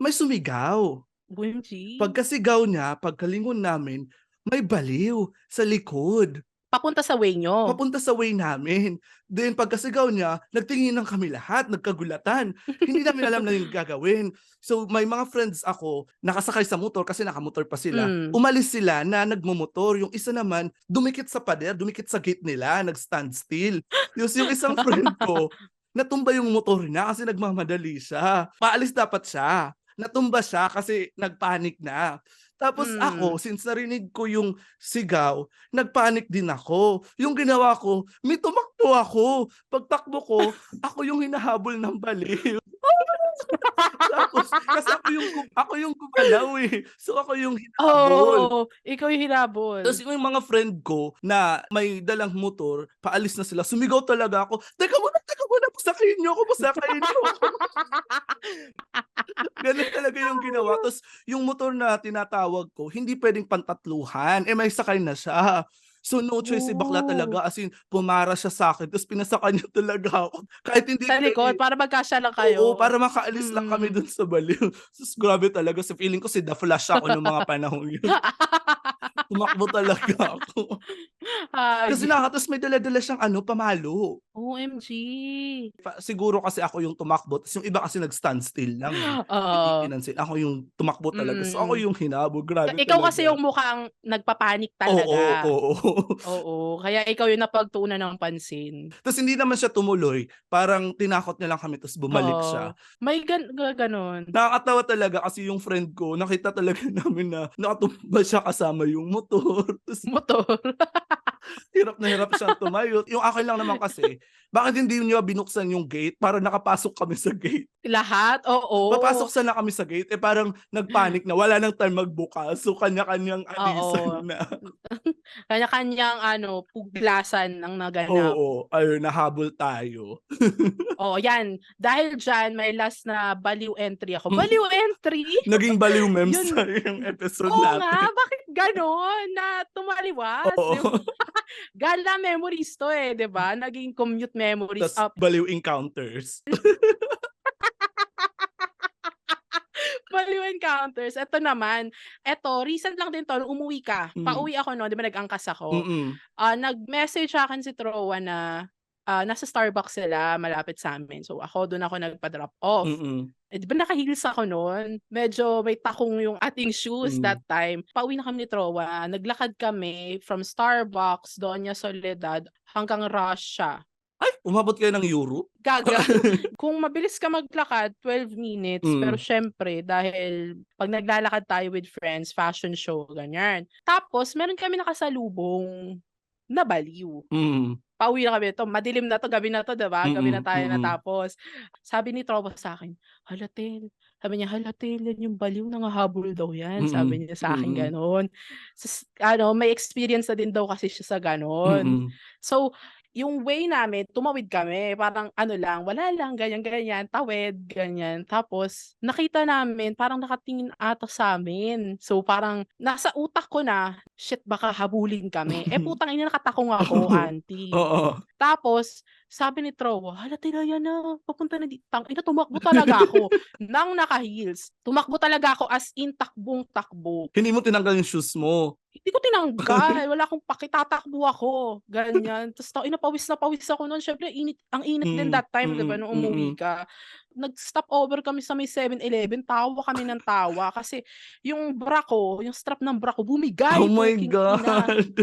Speaker 1: may sumigaw.
Speaker 2: OMG.
Speaker 1: Pagkasigaw niya, pagkalingon namin, may baliw sa likod.
Speaker 2: Papunta sa way niyo?
Speaker 1: Papunta sa way namin. Then pagkasigaw niya, nagtinginan kami lahat, nagkagulatan. Hindi namin alam na yung gagawin. So may mga friends ako, nakasakay sa motor kasi nakamotor pa sila.
Speaker 2: Hmm.
Speaker 1: Umalis sila na nagmumotor. Yung isa naman, dumikit sa pader, dumikit sa gate nila, nag-stand still. Yung isang friend ko, natumba yung motor niya kasi nagmamadali siya. Paalis dapat siya. Natumba siya kasi nagpanic na. Tapos ako,
Speaker 2: Hmm.
Speaker 1: since narinig ko yung sigaw, nagpanic din ako. Yung ginawa ko, may tumakbo ako. Pagtakbo ko, ako yung hinahabol ng baliw. Tapos kasi ako yung gumalaw, eh. So ako yung hinabol.
Speaker 2: Oo, ikaw yung
Speaker 1: Tapos
Speaker 2: hinabol.
Speaker 1: yung mga friend ko na may dalang motor, paalis na sila, sumigaw talaga ako, teka muna, pasakayin niyo ako. Gano'n talaga yung ginawa. Tapos yung motor na tinatawag ko, hindi puwedeng pantatluhan, may sakay na siya. So no choice si bakla
Speaker 2: Oh,
Speaker 1: talaga, as in pumara siya sa'kin tapos pinasakay niya talaga ako. Kahit hindi
Speaker 2: sa
Speaker 1: ko
Speaker 2: likod para magkasya lang
Speaker 1: oo,
Speaker 2: kayo?
Speaker 1: para makaalis lang kami
Speaker 2: Mm.
Speaker 1: dun sa baliw. Ta's grabe talaga, sa feeling ko si The Flash ako nung mga panahong yun. Tumakbo talaga ako. Kasi
Speaker 2: Hayop.
Speaker 1: tapos may dala-dala siyang ano, pamalo.
Speaker 2: OMG.
Speaker 1: Siguro kasi ako yung tumakbo ta's yung iba kasi nag-stand still lang, eh, hindi
Speaker 2: Oo.
Speaker 1: pinansin. Ako yung tumakbo talaga. So, ako
Speaker 2: Mm.
Speaker 1: yung hinabol, grabe
Speaker 2: Ikaw kasi
Speaker 1: talaga.
Speaker 2: yung mukhang nagpa-panic
Speaker 1: Oo,
Speaker 2: talaga.
Speaker 1: oo.
Speaker 2: Oo, kaya ikaw yung napagtuunan ng pansin.
Speaker 1: Ta's hindi naman siya tumuloy, parang tinakot niya lang kami ta's bumalik siya.
Speaker 2: Oo, may gano'n.
Speaker 1: Nakakatawa talaga kasi yung friend ko nakita talaga namin na nakatumba siya kasama yung motor. Ta's
Speaker 2: Motor.
Speaker 1: hirap na hirap siyang tumayo. Yung akin lang naman kasi, bakit hindi niya binuksan yung gate para nakapasok kami sa gate?
Speaker 2: Lahat,
Speaker 1: Papasok
Speaker 2: oo.
Speaker 1: sana kami sa gate, parang nag-panic na, wala ng time magbukas. So, kanya-kanyang alisan
Speaker 2: Oo.
Speaker 1: na.
Speaker 2: Kanya-kanyang ano, puglasan ang naganap.
Speaker 1: Oo, ayun, nahabol tayo.
Speaker 2: Oo, 'yan. Dahil diyan may last na baliw entry ako. Baliw entry?
Speaker 1: Naging baliw memes
Speaker 2: 'Yun,
Speaker 1: tayo yung episode
Speaker 2: oo nga,
Speaker 1: natin.
Speaker 2: bakit gano'n? Na tumaliwas,
Speaker 1: Oo.
Speaker 2: 'di ba? Gala memories 'to, eh, 'di ba? Naging commute memories
Speaker 1: Tas baliw encounters.
Speaker 2: Baliw encounters. Eto naman, recent lang din 'to, nung umuwi ka.
Speaker 1: Hmm,
Speaker 2: Pauwi ako no'n, 'di ba nag-angkas ako.
Speaker 1: mm,
Speaker 2: Nag-message sa'kin si Trowa na, nasa Starbucks sila malapit sa'min. So do'n ako nagpa-drop off.
Speaker 1: mm,
Speaker 2: 'Di ba naka-heels ako no'n, medyo may takong yung ating shoes that
Speaker 1: hmm.
Speaker 2: time. Pauwi na kami ni Trowa, naglakad kami from Starbucks, Doña Soledad, hanggang Russia.
Speaker 1: Ay, umabot kayo ng Europe?
Speaker 2: Gaga. Kung mabilis ka maglakad, 12 minutes, pero
Speaker 1: Hmm,
Speaker 2: siyempre dahil 'pag naglalakad tayo with friends, fashion show, ganyan. Tapos meron kami nakasalubong na baliw.
Speaker 1: mm,
Speaker 2: Pauwi na kami nito, madilim na 'to, gabi na 'to, 'di ba? Gabi na
Speaker 1: mm,
Speaker 2: tayo
Speaker 1: mm,
Speaker 2: natapos. Sabi ni tropa sa'kin, "Hala Tel," sabi niya, "Hala Tel, 'yan yung baliw, nanghahabol daw 'yan."
Speaker 1: mm,
Speaker 2: Sabi niya sa'kin
Speaker 1: mm,
Speaker 2: gano'n. Ano, may experience na din daw kasi siya sa gano'n.
Speaker 1: mm.
Speaker 2: So, yung way namin, tumawid kami, parang ano lang, wala lang, ganyan-ganyan, tawid, ganyan. Tapos nakita namin parang nakatingin ata sa'min. So, parang nasa utak ko na, "Shit, baka habulin kami." Putang ina, nakatakong ako, auntie.
Speaker 1: Oo.
Speaker 2: Tapos sabi ni Trowa, "Hala Tila, yan na, papunta na tangina, tumakbo talaga ako ng naka-heels. Tumakbo talaga ako as in takbong-takbo.
Speaker 1: Hindi mo tinanggal yung shoes mo?
Speaker 2: Hindi ko tinanggal, wala akong paki, tatakbo ako, ganyan. Ta's tangina, pawis na pawis ako nun, siyempre ang init din
Speaker 1: Hmm,
Speaker 2: that time, 'di ba,
Speaker 1: mm,
Speaker 2: nung umuwi
Speaker 1: mm.
Speaker 2: ka. Nag-stop over kami sa may 7-Eleven, tawa kami ng tawa kasi yung bra ko, yung strap ng bra ko
Speaker 1: Oh
Speaker 2: bumigay,
Speaker 1: my
Speaker 2: puking ina.
Speaker 1: God.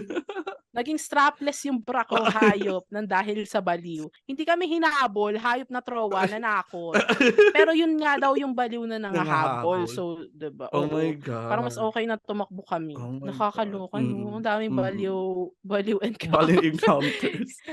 Speaker 2: Naging strapless yung bra ko, hayop, ng dahil sa baliw. Hindi kami hinabol, hayop na trowa, nanakot. Pero yun nga daw yung baliw na nanghahabol.
Speaker 1: Nanghahabol.
Speaker 2: So, 'di ba,
Speaker 1: Oh my
Speaker 2: oo. Parang mas
Speaker 1: God.
Speaker 2: okey na tumakbo kami.
Speaker 1: Oh my God.
Speaker 2: Nakakaloka 'no, ang
Speaker 1: Mm,
Speaker 2: daming
Speaker 1: mm.
Speaker 2: baliw baliw
Speaker 1: Bale
Speaker 2: encounters.
Speaker 1: encounters.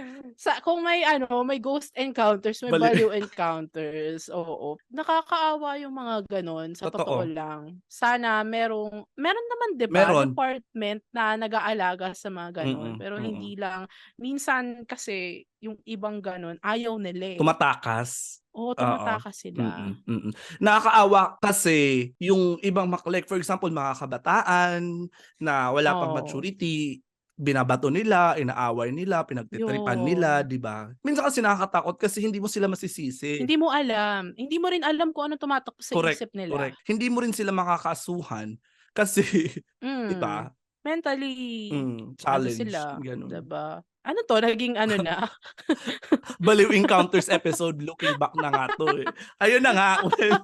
Speaker 2: Kung may ano, may ghost encounters, may
Speaker 1: Bale
Speaker 2: baliw encounters. oo. Nakakaawa yung mga gano'n, sa totoo
Speaker 1: Totoo.
Speaker 2: lang. Sana meron naman 'di ba,
Speaker 1: Meron.
Speaker 2: department na nag-aalaga sa mga gano'n,
Speaker 1: Mm,
Speaker 2: pero
Speaker 1: mm.
Speaker 2: hindi lang minsan kasi yung ibang gano'n ayaw nila, eh.
Speaker 1: Tumatakas.
Speaker 2: Oo,
Speaker 1: Oo.
Speaker 2: tumatakas sila.
Speaker 1: Nakakaawa kasi yung ibang for example, mga kabataan na wala pang
Speaker 2: Oo,
Speaker 1: maturity, binabato nila, inaaway nila, pinagtitripan nila,
Speaker 2: yun.
Speaker 1: 'di ba? Minsan kasi nakakatakot kasi hindi mo sila masisisi.
Speaker 2: Hindi mo rin alam kung anong tumatakbo sa
Speaker 1: Correct,
Speaker 2: isip nila.
Speaker 1: correct. Hindi mo rin sila makakasuhan kasi 'di
Speaker 2: Hmm,
Speaker 1: ba?
Speaker 2: mentally ano
Speaker 1: Challenge,
Speaker 2: sila, 'di
Speaker 1: gano'n.
Speaker 2: ba? Ano 'to, naging ano na?
Speaker 1: Baliw Encounters episode, looking back na nga 'to, eh. Ayun na nga, well,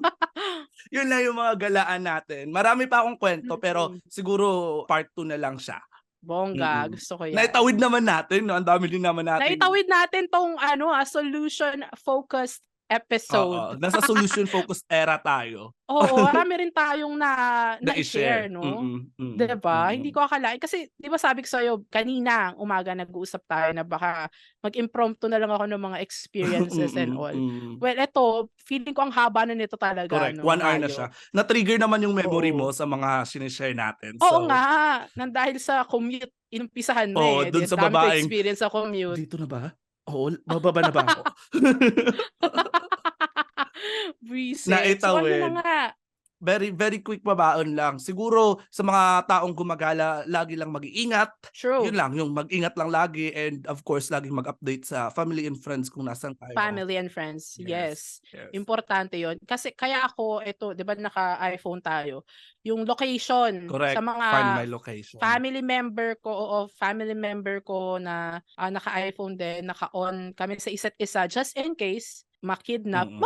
Speaker 1: yun lang yung mga galaan natin. Marami pa akong kwento pero
Speaker 2: Mm,
Speaker 1: siguro part 2 na lang siya.
Speaker 2: bongga,
Speaker 1: Mm.
Speaker 2: gusto ko 'yan.
Speaker 1: Naitawid naman natin 'no, ang dami din naman nating
Speaker 2: Naitawid natin 'tong ano, solution-focused
Speaker 1: oo,
Speaker 2: episode.
Speaker 1: nasa solution focused era tayo.
Speaker 2: Oo, marami rin tayong
Speaker 1: Na i-share.
Speaker 2: nai-share 'no, 'di ba? Hindi ko akalain kasi 'di ba sabi ko sa'yo kanina umaga nag-uusap tayo na baka mag-impromptu na lang ako ng mga experiences and
Speaker 1: Mm,
Speaker 2: all.
Speaker 1: mm.
Speaker 2: Well, eto feeling ko ang haba na nito talaga
Speaker 1: Correct,
Speaker 2: 'no,
Speaker 1: 1 hour na siya.
Speaker 2: hayop.
Speaker 1: Na-trigger naman yung memory mo
Speaker 2: Oo.
Speaker 1: sa mga shine-share natin.
Speaker 2: Oo
Speaker 1: So,
Speaker 2: nga, nang dahil sa commute inumpisahan mo,
Speaker 1: oo,
Speaker 2: eh, 'di
Speaker 1: dun
Speaker 2: ang
Speaker 1: sa
Speaker 2: dami ko
Speaker 1: babaeng,
Speaker 2: experience sa commute.
Speaker 1: "Dito na ba? Oo, bababa na ba ako?"
Speaker 2: Buwisit. So ayun na
Speaker 1: Naitawid.
Speaker 2: nga,
Speaker 1: Very, very quick babaon lang. Siguro sa mga taong gumagala, lagi lang mag-iingat. Yun
Speaker 2: true.
Speaker 1: lang, yung mag-ingat lang lagi and of course laging mag-update sa family and friends kung nasaan tayo.
Speaker 2: Family and friends,
Speaker 1: Yes,
Speaker 2: yes.
Speaker 1: yes.
Speaker 2: Importante 'yun. Kasi kaya ako eto 'di ba naka-iPhone tayo, yung location sa
Speaker 1: Correct.
Speaker 2: mga
Speaker 1: Find my location.
Speaker 2: family member ko na, naka-iPhone din, naka-on kami sa isa't isa just in case ma-kidnap,
Speaker 1: Mm,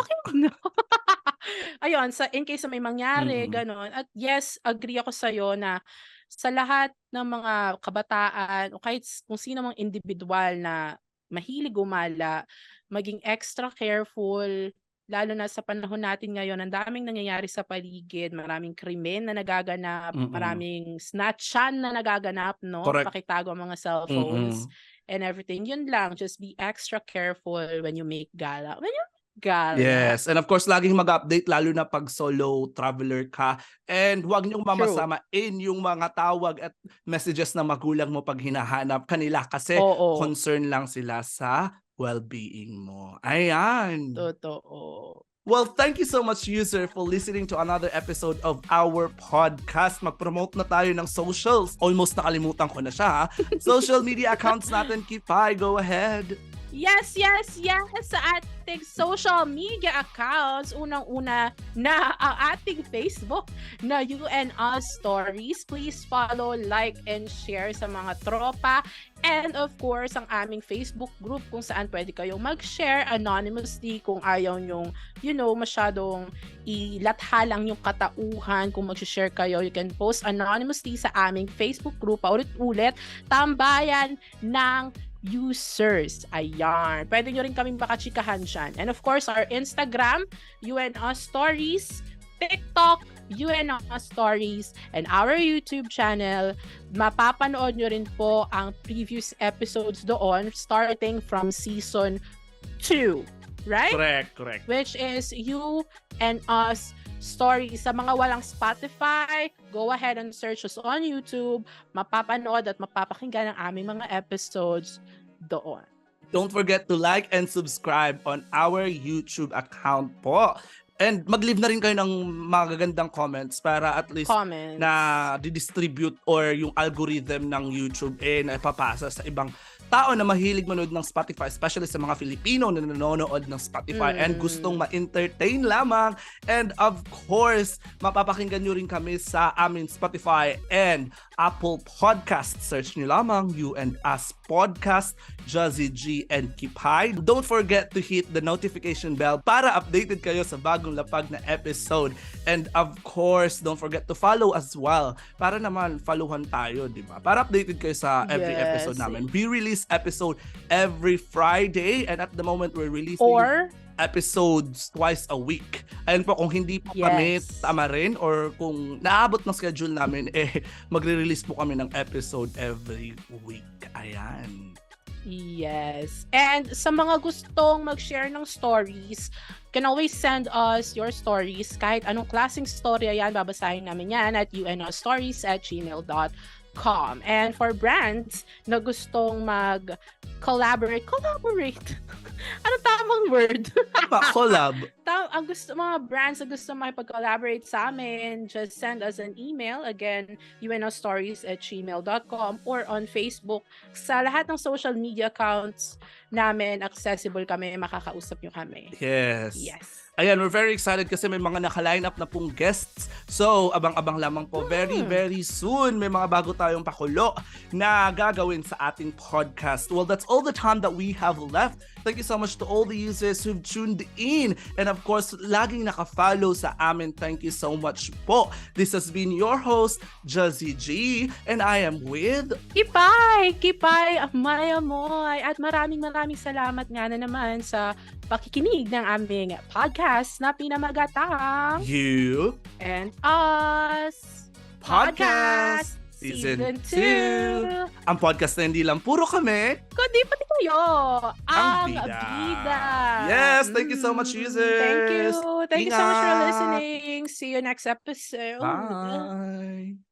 Speaker 2: Ayun, in case na may mangyari
Speaker 1: mm,
Speaker 2: gano'n at yes, agree ako sa'yo na sa lahat ng mga kabataan o kahit kung sino mang indibidwal na mahilig gumala, maging extra careful lalo na sa panahon natin ngayon ang daming nangyayari sa paligid, maraming krimen na nagaganap,
Speaker 1: mm.
Speaker 2: maraming snatchan na nagaganap 'no,
Speaker 1: Correct.
Speaker 2: pakitago ang mga cellphones
Speaker 1: Mm.
Speaker 2: and everything. Yun lang, just be extra careful when you make gala. When you make gala.
Speaker 1: Yes, and of course laging mag-update lalo na 'pag solo traveler ka and huwag niyong
Speaker 2: True.
Speaker 1: mamasama in yung mga tawag at messages ng magulang mo 'pag hinahanap kanila kasi
Speaker 2: Oo,
Speaker 1: concern lang sila sa well-being mo. Ayan.
Speaker 2: totoo.
Speaker 1: Well, thank you so much, user, for listening to another episode of our podcast. Mag-promote na tayo ng socials. Almost nakalimutan ko na siya, ha? Social media accounts natin, Kipay, go ahead.
Speaker 2: Yes, yes, yes! Sa ating social media accounts, unang-una na ang ating Facebook na UNS Stories. Please follow, like, and share sa mga tropa. And of course, ang aming Facebook group kung saan pwede kayong mag-share anonymously kung ayaw nyong, masyadong ilathalang yung katauhan. Kung mag-share kayo, you can post anonymously sa aming Facebook group. Paulit-ulit, Tambayan ng users. Ayan. Pwede nyo rin kaming makachikahan dyan. And of course, our Instagram, UNS Stories, TikTok, UNS Stories, and our YouTube channel. Mapapanood nyo rin po ang previous episodes doon starting from season 2. Right?
Speaker 1: Correct.
Speaker 2: Which is You and Us Stories. Sa mga walang Spotify, go ahead and search us on YouTube. Mapapanood at mapapakinggan ang aming mga episodes doon.
Speaker 1: Don't forget to like and subscribe on our YouTube account po. And mag-leave na rin kayo ng magagandang comments para at least
Speaker 2: Comments.
Speaker 1: na didistribute or yung algorithm ng YouTube na ipapasa sa ibang tao na mahilig manood ng Spotify, especially sa mga Filipino na nanonood ng Spotify and gustong ma-entertain lamang. And of course, mapapakinggan nyo rin kami sa aming Spotify and Apple Podcast. Search nyo lamang You and Us Podcast, Jazzy G and Kipay. Don't forget to hit the notification bell para updated kayo sa bagong lapag na episode. And of course, don't forget to follow as well para naman followan tayo, di ba? Para updated kayo sa every episode namin. We release episode every Friday and at the moment we're releasing episodes twice a week. Ayun po, kung hindi po kami tama rin or kung naabot ng schedule namin, magre-release po kami ng episode every week. Ayan.
Speaker 2: Yes. And sa mga gustong mag-share ng stories, can always send us your stories. Kahit anong klaseng storya yan, babasahin namin yan at unostories@gmail.com. And for brands na gustong mag-collaborate, anong tamang word?
Speaker 1: Collab.
Speaker 2: Ang mga brands na gusto makipag-collaborate sa amin, just send us an email. Again, unostories@gmail.com or on Facebook. Sa lahat ng social media accounts namin, accessible kami, makakausap nyo kami.
Speaker 1: Yes.
Speaker 2: Yes.
Speaker 1: Ayan, we're very excited kasi may mga naka-line up na pong guests. So, abang-abang lamang po. Very, very soon, may mga bago tayong pakulo na gagawin sa ating podcast. Well, that's all the time that we have left. Thank you so much to all the users who've tuned in. And of course, laging naka-follow sa amin. Thank you so much po. This has been your host, Jazzy G. And I am with...
Speaker 2: Kipay, Maya Moy. At maraming salamat nga na naman sa pakikinig ng aming podcast na pinamagatang
Speaker 1: You
Speaker 2: and Us
Speaker 1: Podcast Season 2. Ang podcast na hindi lang puro kami,
Speaker 2: kundi pati kayo, ang
Speaker 1: bida.
Speaker 2: bida.
Speaker 1: Yes, thank you so much, users.
Speaker 2: Thank you so much for
Speaker 1: Ingat.
Speaker 2: listening. See you next episode.
Speaker 1: Bye.